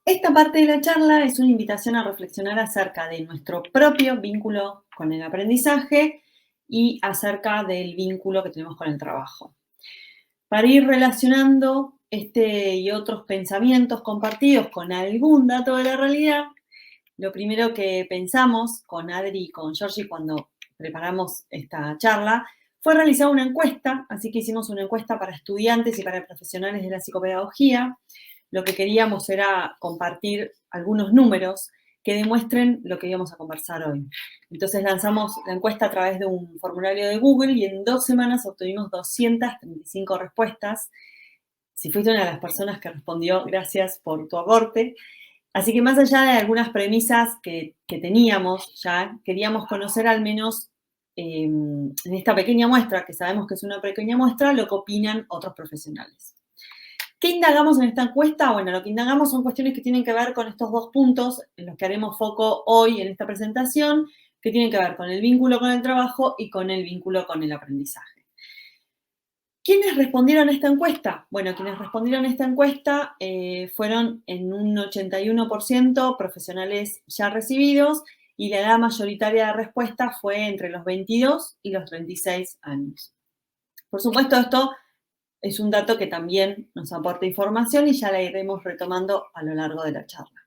Esta parte de la charla es una invitación a reflexionar acerca de nuestro propio vínculo con el aprendizaje y acerca del vínculo que tenemos con el trabajo. Para ir relacionando este y otros pensamientos compartidos con algún dato de la realidad, lo primero que pensamos con Adri y con Georgie cuando preparamos esta charla fue realizar una encuesta, así que hicimos una encuesta para estudiantes y para profesionales de la psicopedagogía. Lo que queríamos era compartir algunos números que demuestren lo que íbamos a conversar hoy. Entonces lanzamos la encuesta a través de un formulario de Google y en 2 semanas obtuvimos 235 respuestas. Si fuiste una de las personas que respondió, gracias por tu aporte. Así que más allá de algunas premisas que teníamos ya, queríamos conocer al menos en esta pequeña muestra, que sabemos que es una pequeña muestra, lo que opinan otros profesionales. ¿Qué indagamos en esta encuesta? Bueno, lo que indagamos son cuestiones que tienen que ver con estos dos puntos en los que haremos foco hoy en esta presentación, que tienen que ver con el vínculo con el trabajo y con el vínculo con el aprendizaje. ¿Quiénes respondieron a esta encuesta? Bueno, quienes respondieron a esta encuesta fueron en un 81% profesionales ya recibidos y la edad mayoritaria de respuesta fue entre los 22 y los 36 años. Por supuesto, esto es un dato que también nos aporta información y ya la iremos retomando a lo largo de la charla.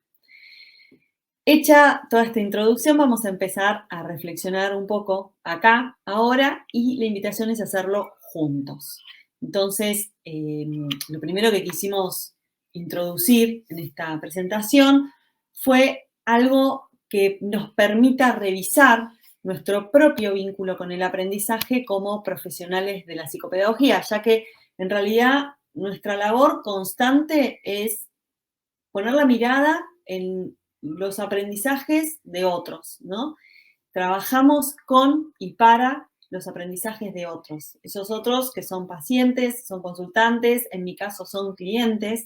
Hecha toda esta introducción, vamos a empezar a reflexionar un poco acá, ahora, y la invitación es hacerlo juntos. Entonces, lo primero que quisimos introducir en esta presentación fue algo que nos permita revisar nuestro propio vínculo con el aprendizaje como profesionales de la psicopedagogía, ya que en realidad nuestra labor constante es poner la mirada en los aprendizajes de otros, ¿no? Trabajamos con y para los aprendizajes de otros. Esos otros que son pacientes, son consultantes, en mi caso son clientes,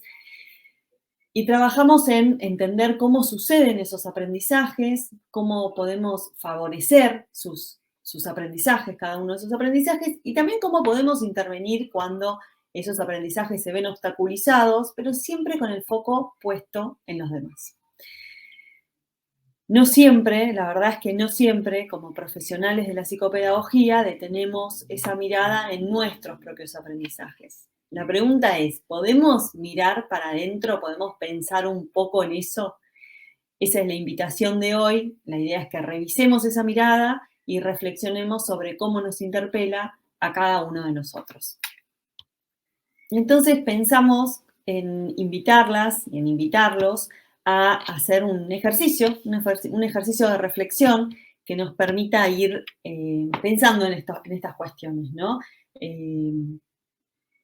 y trabajamos en entender cómo suceden esos aprendizajes, cómo podemos favorecer sus aprendizajes, cada uno de esos aprendizajes, y también cómo podemos intervenir cuando esos aprendizajes se ven obstaculizados, pero siempre con el foco puesto en los demás. No siempre, la verdad es que no siempre, como profesionales de la psicopedagogía, detenemos esa mirada en nuestros propios aprendizajes. La pregunta es, ¿podemos mirar para adentro? ¿Podemos pensar un poco en eso? Esa es la invitación de hoy. La idea es que revisemos esa mirada y reflexionemos sobre cómo nos interpela a cada uno de nosotros. Entonces pensamos en invitarlas y en invitarlos a hacer un ejercicio de reflexión que nos permita ir pensando en estas cuestiones, ¿no?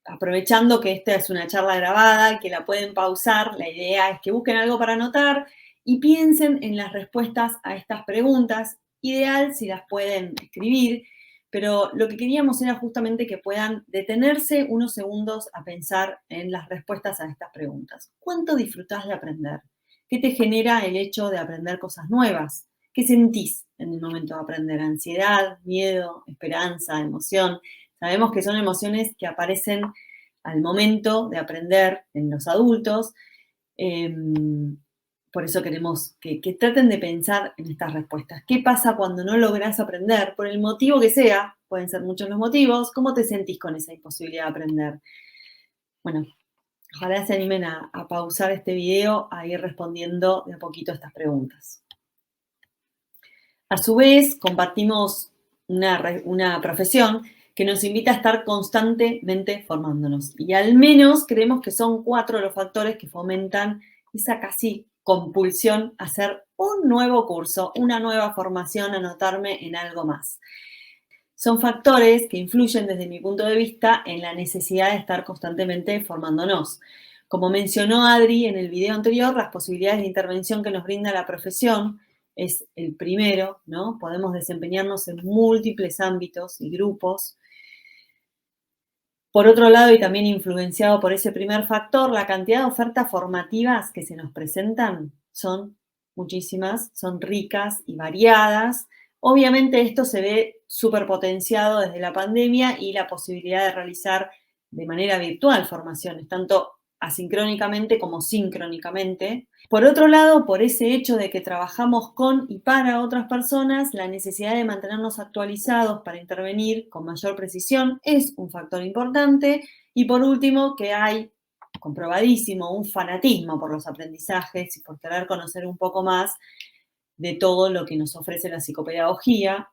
Aprovechando que esta es una charla grabada y que la pueden pausar, la idea es que busquen algo para anotar y piensen en las respuestas a estas preguntas. Ideal si las pueden escribir, pero lo que queríamos era justamente que puedan detenerse unos segundos a pensar en las respuestas a estas preguntas. ¿Cuánto disfrutás de aprender? ¿Qué te genera el hecho de aprender cosas nuevas? ¿Qué sentís en el momento de aprender? ¿Ansiedad, miedo, esperanza, emoción? Sabemos que son emociones que aparecen al momento de aprender en los adultos. Por eso queremos que traten de pensar en estas respuestas. ¿Qué pasa cuando no lográs aprender? Por el motivo que sea, pueden ser muchos los motivos. ¿Cómo te sentís con esa imposibilidad de aprender? Bueno, ojalá se animen a pausar este video, a ir respondiendo de a poquito a estas preguntas. A su vez, compartimos una profesión que nos invita a estar constantemente formándonos. Y al menos creemos que son 4 los factores que fomentan esa casi compulsión a hacer un nuevo curso, una nueva formación, anotarme en algo más. Son factores que influyen desde mi punto de vista en la necesidad de estar constantemente formándonos. Como mencionó Adri en el video anterior, las posibilidades de intervención que nos brinda la profesión es el primero, ¿no? Podemos desempeñarnos en múltiples ámbitos y grupos. Por otro lado, y también influenciado por ese primer factor, la cantidad de ofertas formativas que se nos presentan son muchísimas, son ricas y variadas. Obviamente esto se ve superpotenciado desde la pandemia y la posibilidad de realizar de manera virtual formaciones, tanto asincrónicamente como sincrónicamente. Por otro lado, por ese hecho de que trabajamos con y para otras personas, la necesidad de mantenernos actualizados para intervenir con mayor precisión es un factor importante. Y por último, que hay, comprobadísimo, un fanatismo por los aprendizajes y por querer conocer un poco más de todo lo que nos ofrece la psicopedagogía.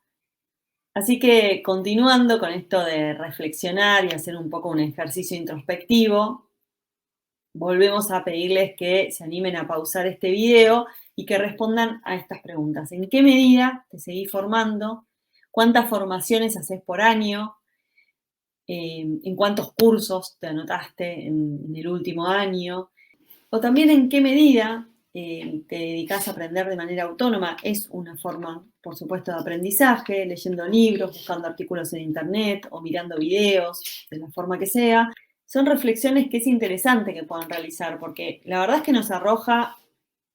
Así que continuando con esto de reflexionar y hacer un poco un ejercicio introspectivo, volvemos a pedirles que se animen a pausar este video y que respondan a estas preguntas. ¿En qué medida te seguís formando? ¿Cuántas formaciones haces por año? ¿En cuántos cursos te anotaste en el último año? O también en qué medida te dedicas a aprender de manera autónoma. Es una forma, por supuesto, de aprendizaje, leyendo libros, buscando artículos en internet o mirando videos, de la forma que sea. Son reflexiones que es interesante que puedan realizar, porque la verdad es que nos arroja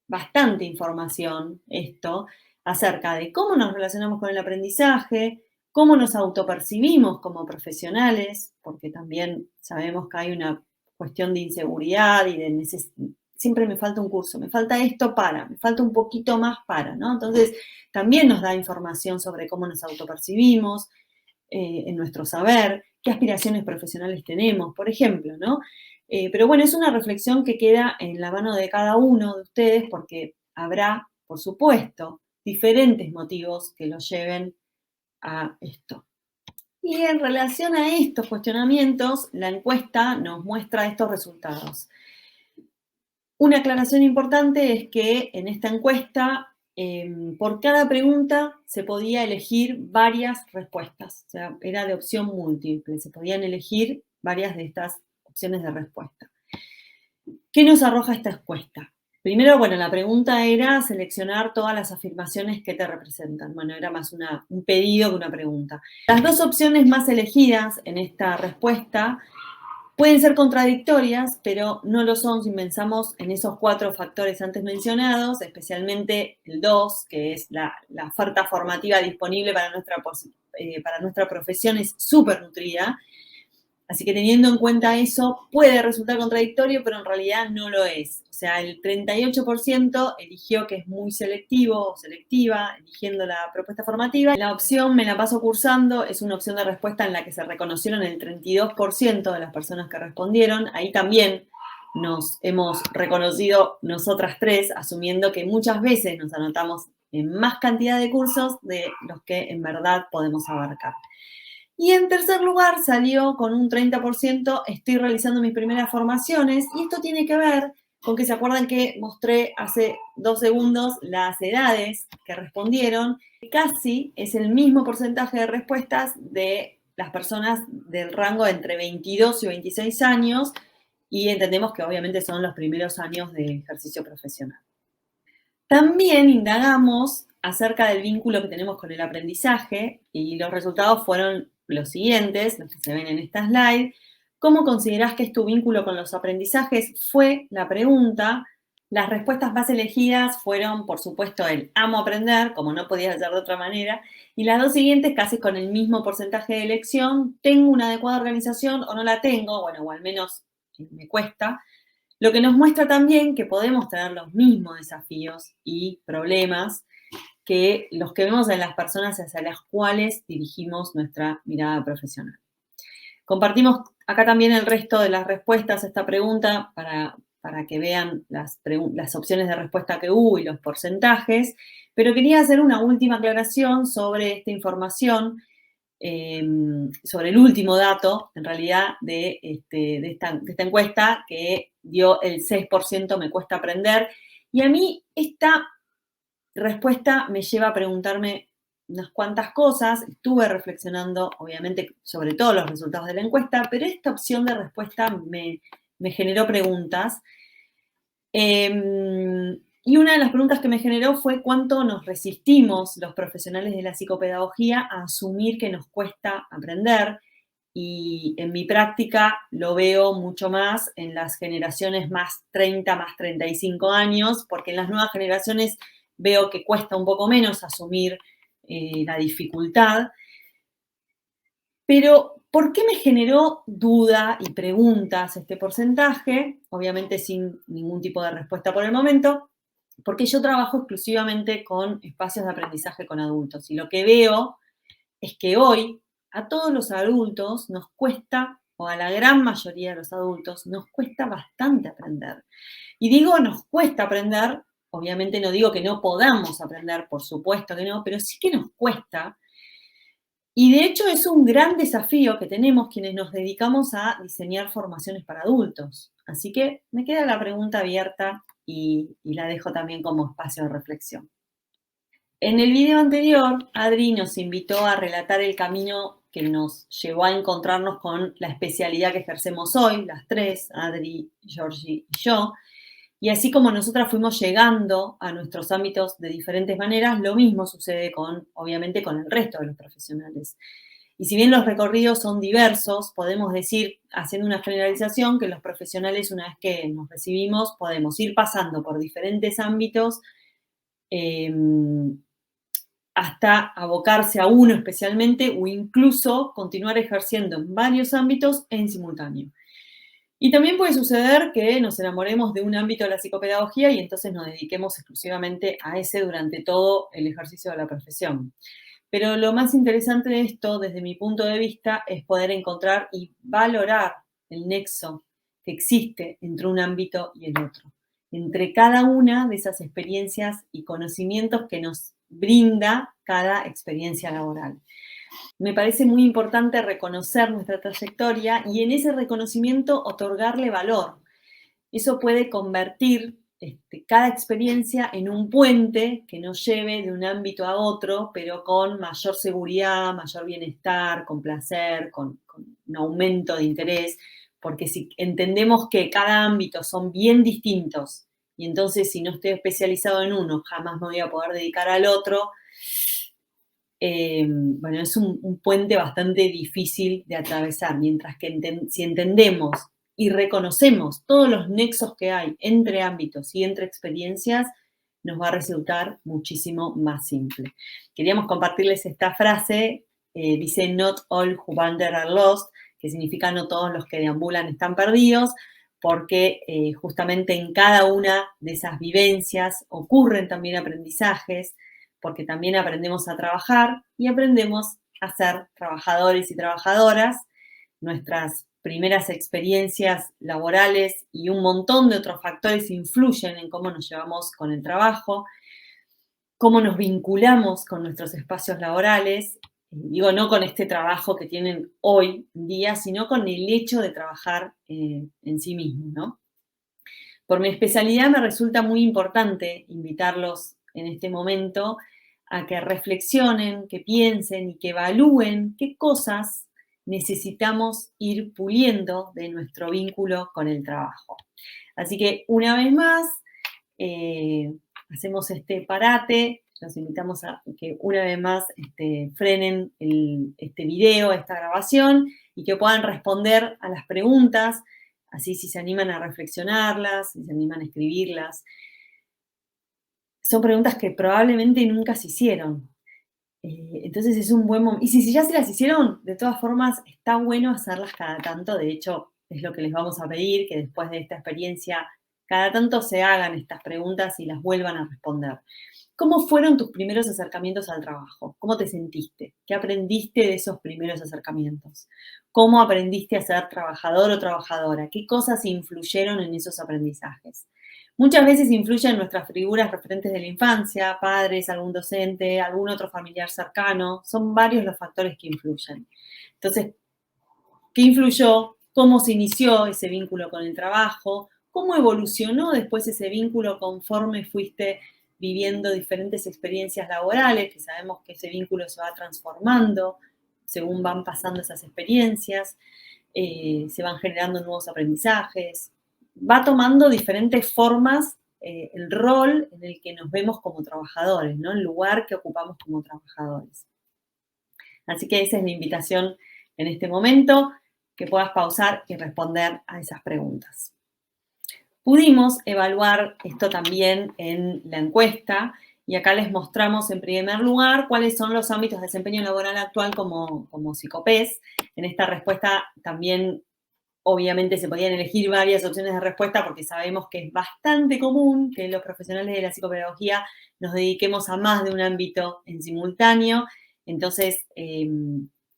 bastante información esto acerca de cómo nos relacionamos con el aprendizaje, cómo nos autopercibimos como profesionales, porque también sabemos que hay una cuestión de inseguridad y de siempre me falta un curso, me falta esto para, me falta un poquito más para, ¿no? Entonces, también nos da información sobre cómo nos autopercibimos, en nuestro saber, qué aspiraciones profesionales tenemos, por ejemplo, ¿no? Pero bueno, es una reflexión que queda en la mano de cada uno de ustedes porque habrá, por supuesto, diferentes motivos que los lleven a esto. Y en relación a estos cuestionamientos, la encuesta nos muestra estos resultados. Una aclaración importante es que en esta encuesta, por cada pregunta se podía elegir varias respuestas, o sea, era de opción múltiple, se podían elegir varias de estas opciones de respuesta. ¿Qué nos arroja esta encuesta? Primero, bueno, la pregunta era seleccionar todas las afirmaciones que te representan. Bueno, era más un pedido que una pregunta. Las dos opciones más elegidas en esta respuesta pueden ser contradictorias, pero no lo son si pensamos en esos 4 factores antes mencionados, especialmente el 2, que es la oferta formativa disponible para nuestra profesión, es súper nutrida. Así que teniendo en cuenta eso, puede resultar contradictorio, pero en realidad no lo es. O sea, el 38% eligió que es muy selectivo o selectiva, eligiendo la propuesta formativa. La opción me la paso cursando es una opción de respuesta en la que se reconocieron el 32% de las personas que respondieron. Ahí también nos hemos reconocido nosotras tres, asumiendo que muchas veces nos anotamos en más cantidad de cursos de los que en verdad podemos abarcar. Y en tercer lugar salió con un 30%, estoy realizando mis primeras formaciones, y esto tiene que ver con que se acuerdan que mostré hace 2 segundos las edades que respondieron. Casi es el mismo porcentaje de respuestas de las personas del rango entre 22 y 26 años, y entendemos que obviamente son los primeros años de ejercicio profesional. También indagamos acerca del vínculo que tenemos con el aprendizaje y los resultados fueron los siguientes, los que se ven en esta slide. ¿Cómo considerás que es tu vínculo con los aprendizajes? Fue la pregunta. Las respuestas más elegidas fueron, por supuesto, el amo aprender, como no podía ser de otra manera, y las dos siguientes casi con el mismo porcentaje de elección. ¿Tengo una adecuada organización o no la tengo? Bueno, o al menos me cuesta. Lo que nos muestra también que podemos tener los mismos desafíos y problemas que los que vemos en las personas hacia las cuales dirigimos nuestra mirada profesional. Compartimos acá también el resto de las respuestas a esta pregunta para que vean las opciones de respuesta que hubo y los porcentajes, pero quería hacer una última aclaración sobre esta información, sobre el último dato, en realidad, de esta encuesta, que dio el 6% me cuesta aprender. Y a mí esta respuesta me lleva a preguntarme unas cuantas cosas. Estuve reflexionando, obviamente, sobre todos los resultados de la encuesta, pero esta opción de respuesta me generó preguntas. Y una de las preguntas que me generó fue cuánto nos resistimos los profesionales de la psicopedagogía a asumir que nos cuesta aprender. Y en mi práctica lo veo mucho más en las generaciones más 30, más 35 años, porque en las nuevas generaciones veo que cuesta un poco menos asumir la dificultad. Pero ¿Por qué me generó duda y preguntas este porcentaje? Obviamente sin ningún tipo de respuesta por el momento, porque yo trabajo exclusivamente con espacios de aprendizaje con adultos y lo que veo es que hoy a todos los adultos nos cuesta, o a la gran mayoría de los adultos, nos cuesta bastante aprender. Y digo nos cuesta aprender, obviamente no digo que no podamos aprender, por supuesto que no, pero sí que nos cuesta. Y de hecho es un gran desafío que tenemos quienes nos dedicamos a diseñar formaciones para adultos. Así que me queda la pregunta abierta y la dejo también como espacio de reflexión. En el video anterior, Adri nos invitó a relatar el camino que nos llevó a encontrarnos con la especialidad que ejercemos hoy, las tres, Adri, Georgie y yo. Y así como nosotras fuimos llegando a nuestros ámbitos de diferentes maneras, lo mismo sucede con, obviamente, con el resto de los profesionales. Y si bien los recorridos son diversos, podemos decir, haciendo una generalización, que los profesionales, una vez que nos recibimos, podemos ir pasando por diferentes ámbitos eh, hasta abocarse a uno especialmente o incluso continuar ejerciendo en varios ámbitos en simultáneo. Y también puede suceder que nos enamoremos de un ámbito de la psicopedagogía y entonces nos dediquemos exclusivamente a ese durante todo el ejercicio de la profesión. Pero lo más interesante de esto, desde mi punto de vista, es poder encontrar y valorar el nexo que existe entre un ámbito y el otro, entre cada una de esas experiencias y conocimientos que nos brinda cada experiencia laboral. Me parece muy importante reconocer nuestra trayectoria y en ese reconocimiento otorgarle valor. Eso puede convertir cada experiencia en un puente que nos lleve de un ámbito a otro, pero con mayor seguridad, mayor bienestar, con placer, con un aumento de interés, porque si entendemos que cada ámbito son bien distintos y entonces si no estoy especializado en uno, jamás me voy a poder dedicar al otro, bueno, es un puente bastante difícil de atravesar, mientras que si entendemos y reconocemos todos los nexos que hay entre ámbitos y entre experiencias, nos va a resultar muchísimo más simple. Queríamos compartirles esta frase, dice, "Not all who wander are lost", que significa no todos los que deambulan están perdidos, porque justamente en cada una de esas vivencias ocurren también aprendizajes, porque también aprendemos a trabajar y aprendemos a ser trabajadores y trabajadoras. Nuestras primeras experiencias laborales y un montón de otros factores influyen en cómo nos llevamos con el trabajo, cómo nos vinculamos con nuestros espacios laborales. Digo, no con este trabajo que tienen hoy en día, sino con el hecho de trabajar en sí mismo, ¿no? Por mi especialidad me resulta muy importante invitarlos en este momento a que reflexionen, que piensen y que evalúen qué cosas necesitamos ir puliendo de nuestro vínculo con el trabajo. Así que una vez más, hacemos este parate, los invitamos a que una vez más frenen este video, esta grabación, y que puedan responder a las preguntas, así si se animan a reflexionarlas, si se animan a escribirlas. Son preguntas que probablemente nunca se hicieron. Entonces es un buen momento. Y si ya se las hicieron, de todas formas, está bueno hacerlas cada tanto. De hecho, es lo que les vamos a pedir, que después de esta experiencia, cada tanto se hagan estas preguntas y las vuelvan a responder. ¿Cómo fueron tus primeros acercamientos al trabajo? ¿Cómo te sentiste? ¿Qué aprendiste de esos primeros acercamientos? ¿Cómo aprendiste a ser trabajador o trabajadora? ¿Qué cosas influyeron en esos aprendizajes? Muchas veces influyen nuestras figuras referentes de la infancia, padres, algún docente, algún otro familiar cercano. Son varios los factores que influyen. Entonces, ¿qué influyó? ¿Cómo se inició ese vínculo con el trabajo? ¿Cómo evolucionó después ese vínculo conforme fuiste viviendo diferentes experiencias laborales? Que sabemos que ese vínculo se va transformando según van pasando esas experiencias, se van generando nuevos aprendizajes, va tomando diferentes formas el rol en el que nos vemos como trabajadores, ¿no? El lugar que ocupamos como trabajadores. Así que esa es mi invitación en este momento, que puedas pausar y responder a esas preguntas. Pudimos evaluar esto también en la encuesta Y acá les mostramos en primer lugar cuáles son los ámbitos de desempeño laboral actual como psicopes. En esta respuesta también, obviamente, se podían elegir varias opciones de respuesta porque sabemos que es bastante común que los profesionales de la psicopedagogía nos dediquemos a más de un ámbito en simultáneo. Entonces,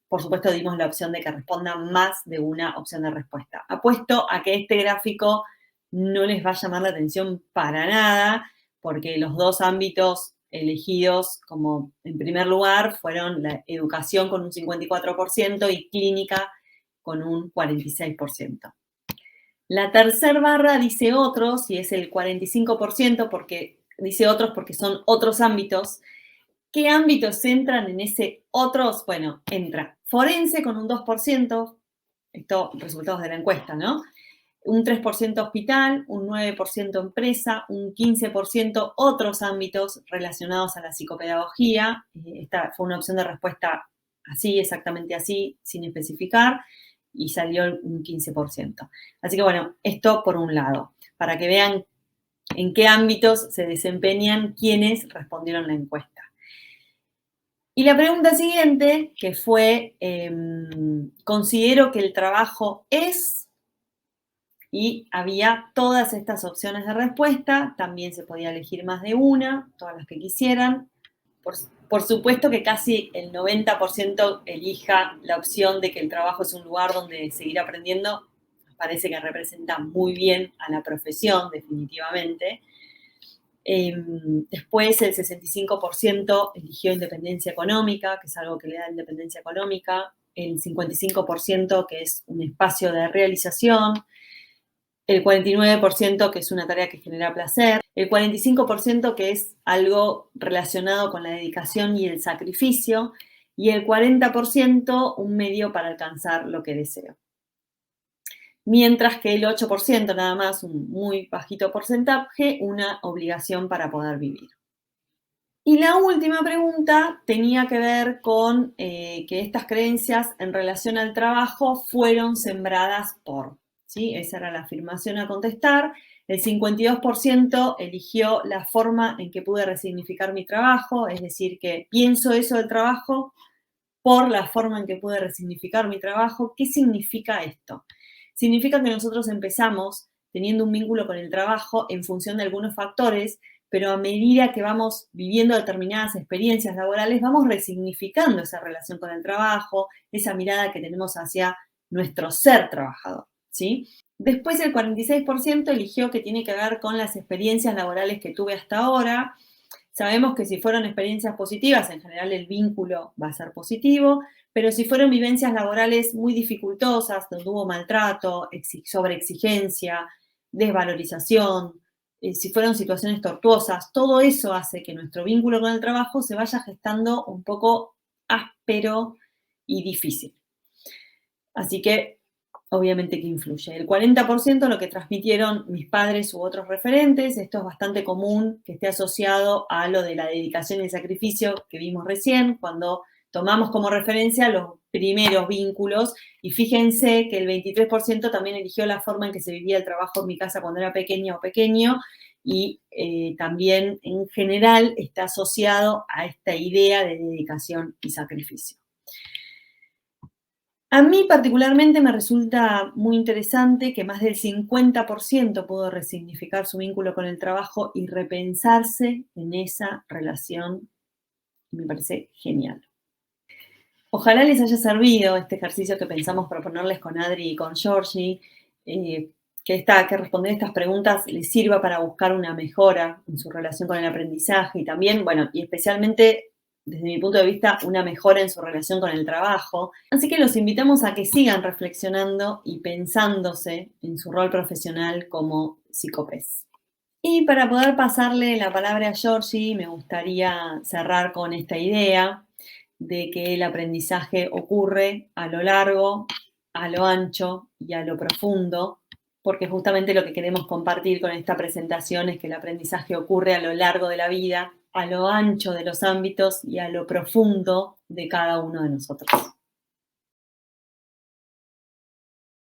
por supuesto, dimos la opción de que respondan más de una opción de respuesta. Apuesto a que este gráfico no les va a llamar la atención para nada, porque los dos ámbitos elegidos como en primer lugar fueron la educación con un 54% y clínica con un 46%. La tercera barra dice otros y es el 45%, porque dice otros porque son otros ámbitos. ¿Qué ámbitos entran en ese otros? Bueno, entra forense con un 2%, esto resultados de la encuesta, ¿no? Un 3% hospital, un 9% empresa, un 15% otros ámbitos relacionados a la psicopedagogía. Esta fue una opción de respuesta así, exactamente así, sin especificar, y salió un 15%. Así que bueno, esto por un lado, para que vean en qué ámbitos se desempeñan quienes respondieron la encuesta. Y la pregunta siguiente, que fue, considero que el trabajo es, y había todas estas opciones de respuesta, también se podía elegir más de una, todas las que quisieran. Por supuesto que casi el 90% elija la opción de que el trabajo es un lugar donde seguir aprendiendo. Parece que representa muy bien a la profesión, definitivamente. Después el 65% eligió independencia económica, que es algo que le da independencia económica. El 55% que es un espacio de realización. El 49% que es una tarea que genera placer. El 45% que es algo relacionado con la dedicación y el sacrificio. Y el 40% un medio para alcanzar lo que deseo. Mientras que el 8% nada más, un muy bajito porcentaje, una obligación para poder vivir. Y la última pregunta tenía que ver con que estas creencias en relación al trabajo fueron sembradas por, ¿sí? Esa era la afirmación a contestar. El 52% eligió la forma en que pude resignificar mi trabajo, es decir, que pienso eso del trabajo por la forma en que pude resignificar mi trabajo. ¿Qué significa esto? Significa que nosotros empezamos teniendo un vínculo con el trabajo en función de algunos factores, pero a medida que vamos viviendo determinadas experiencias laborales, vamos resignificando esa relación con el trabajo, esa mirada que tenemos hacia nuestro ser trabajador, ¿sí? Después el 46% eligió que tiene que ver con las experiencias laborales que tuve hasta ahora. Sabemos que si fueron experiencias positivas, en general el vínculo va a ser positivo, pero si fueron vivencias laborales muy dificultosas, donde hubo maltrato, sobreexigencia, desvalorización, si fueron situaciones tortuosas, todo eso hace que nuestro vínculo con el trabajo se vaya gestando un poco áspero y difícil. Así que, obviamente que influye. El 40% lo que transmitieron mis padres u otros referentes. Esto es bastante común que esté asociado a lo de la dedicación y el sacrificio que vimos recién, cuando tomamos como referencia los primeros vínculos. Y fíjense que el 23% también eligió la forma en que se vivía el trabajo en mi casa cuando era pequeña o pequeño. Y también en general está asociado a esta idea de dedicación y sacrificio. A mí particularmente me resulta muy interesante que más del 50% pudo resignificar su vínculo con el trabajo y repensarse en esa relación. Me parece genial. Ojalá les haya servido este ejercicio que pensamos proponerles con Adri y con Georgie, que responder estas preguntas les sirva para buscar una mejora en su relación con el aprendizaje y también, bueno, y especialmente desde mi punto de vista, una mejora en su relación con el trabajo. Así que los invitamos a que sigan reflexionando y pensándose en su rol profesional como psicopes. Y para poder pasarle la palabra a Georgie, me gustaría cerrar con esta idea de que el aprendizaje ocurre a lo largo, a lo ancho y a lo profundo, porque justamente lo que queremos compartir con esta presentación es que el aprendizaje ocurre a lo largo de la vida, a lo ancho de los ámbitos y a lo profundo de cada uno de nosotros.